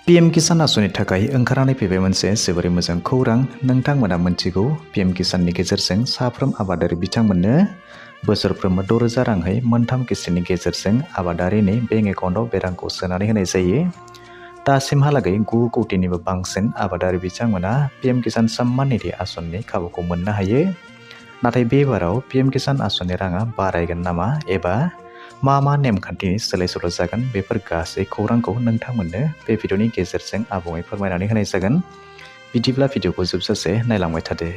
PM किसान आसनि थाखाय ओंखारनानै फैबाय मोनसे जोबोरै मोजां खौरां। नोंथांमोना मिन्थिगौ पीएम किसाननि गेजेरजों साफ्रोम आबादारि बिथांमोननो बोसोरफ्रोमबो 6,000 रांहै मोनथाम किस्तिनि गेजेरजों आबादारिनि बेंक एकाउन्टआव बे रांखौ सोनानै होनाय जायो। दासिमहालागै 9 कौटिनिबो बांसिन आबादारि बिथांमोना पीएम किसान सम्मान निधि आसनिनि खाबुखौ मोननो हायो। नाथाय बे बाराव पीएम किसान आसनि राङा बारायगोन नामा एबा मा नेमखान्थिनि सोलाय-सोल' जागोन बेफोर गासै खौरांखौ नोंथांमोननो बे भिडिअनि गेजेरजों आबुङै फोरमायनानै होनाय जागोन। बिदिब्ला भिडिअखौ जोबजासे नायलांबाय थादो।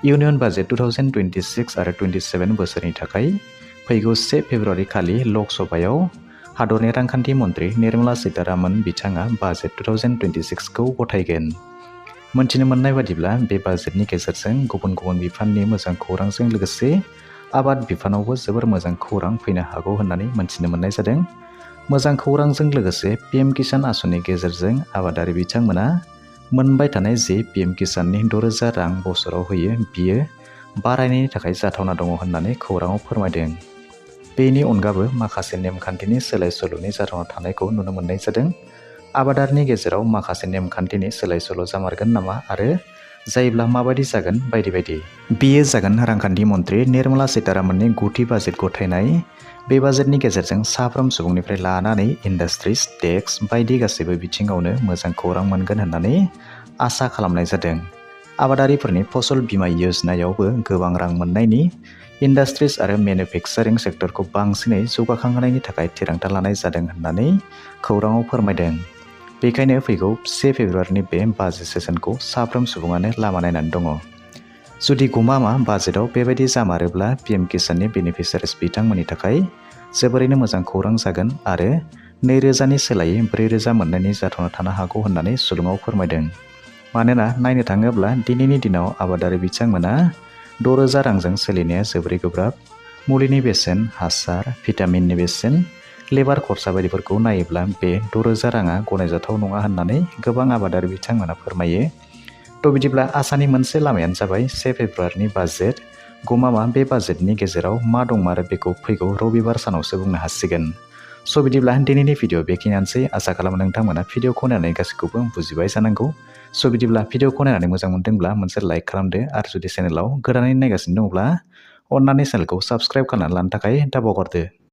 इउनियन बाजेट 2026 आरो 27 बोसोरनि थाखाय फैगौ 1 फेब्रुआरि खालि लक सभायाव हादरनि रांखान्थि मन्त्रि निर्मला सीतारामन बिथाङा बाजेट 2026 खौ गथायगोन। मोनथिनो मोननाय बादिब्ला बे बाजेटनि गेजेरजों गुबुन गुबुन बिफाननि मोजां खौरांजों लोगोसे आबाद बिफानावबो जोबोर मोजां खौरां फैनो हागौ होननानै मोनथिनो मोननाय जादों। मोजां खौरांजों लोगोसे पीएम किसान आसनि गेजेरजों आबादारि बिथांमोना मोनबाय थानाय जे पीएम किसाननि 6,000 रां बोसोराव होयो बियो बारायनायनि थाखाय जाथावना दङ होननानै खौराङाव फोरमायदों। बेनि अनगाबो माखासे नेमखान्थिनि सोलाय-सोल'नि जाथावना थानायखौ नुनो मोननाय जादों। आबादारिनि गेजेराव माखासे नेमखान्थिनि सोलाय-सोल' जामारगोन नामा आरो जायोब्ला माबायदि जागोन बायदि बायदि। बेयो जागोन रांखान्थि मन्त्रि निर्मला सीतारामननि गुथि बाजेट गथायनाय। बे बाजेटनि गेजेरजों साफ्रोम सुबुंनिफ्राय लानानै इन्डास्ट्रिज, टेक्स बायदि गासैबो बिथिङावनो मोजां खौरां मोनगोन होननानै आसा खालामनाय जादों। आबादारिफोरनि फसल बीमा योजनायावबो गोबां रां मोननायनि इन्डास्ट्रिज आरो मेनुफेक्सारिं सेक्टरखौ बांसिनै जौगाखांहोनायनि थाखाय थिरांथा लानाय जादों होननानै खौराङाव फोरमायदों। बेखायनो फैगौ 1 फेब्रुआरिनि बे बाजेट सेसनखौ साफ्रोम सुबुङानो लामा नायनानै दङ। जुदि गमामा बाजेटआव बेबायदि जामारोब्ला पीएम किसाननि बेनिफिसियारिस बिथांमोननि थाखाय जोबोरैनो मोजां खौरां जागोन आरो 2,000 नि सोलायै 4,000 मोननायनि जाथावना थानो हागौ होननानै सुलुङाव फोरमायदों। मानोना नायनो थाङोब्ला दिनैनि दिनाव आबादारि बिथांमोना 6,000 रांजों सोलिनाया जोबोरै गोब्राब। मुलिनि बेसेन, हासार, भिटामिननि बेसेन, लेबार खरसा बायदिफोरखौ नायोब्ला बे 6,000 राङा गनायजाथाव नङा होननानै गोबां आबादारि बिथांमोना फोरमायो। बिदिब्ला आसानि मोनसे लामायानो जाबाय 1 फेब्रुआरिनि बाजेट। गमामा बे बाजेटनि गेजेराव मा दंमारो बेखौ फैगौ रबिबार सानावसो बुंनो हासिगोन। बिदिब्ला दिनैनि भिडिअ बेखिनियानोसै। आसा खालामो नोंथांमोना भिडिअखौ नायनानै गासैखौबो बुजिबाय जानांगौ। बिदिब्ला भिडिअखौ नायनानै मोजां मोनदोंब्ला मोनसे लाइक खालामदो आरो जुदि चेनेलाव गोदानै नायगासिनो दङब्ला अन्नानै चेनेलखौ साबस्क्राइब खालामनानै लानो थाखाय दाबावगारदो।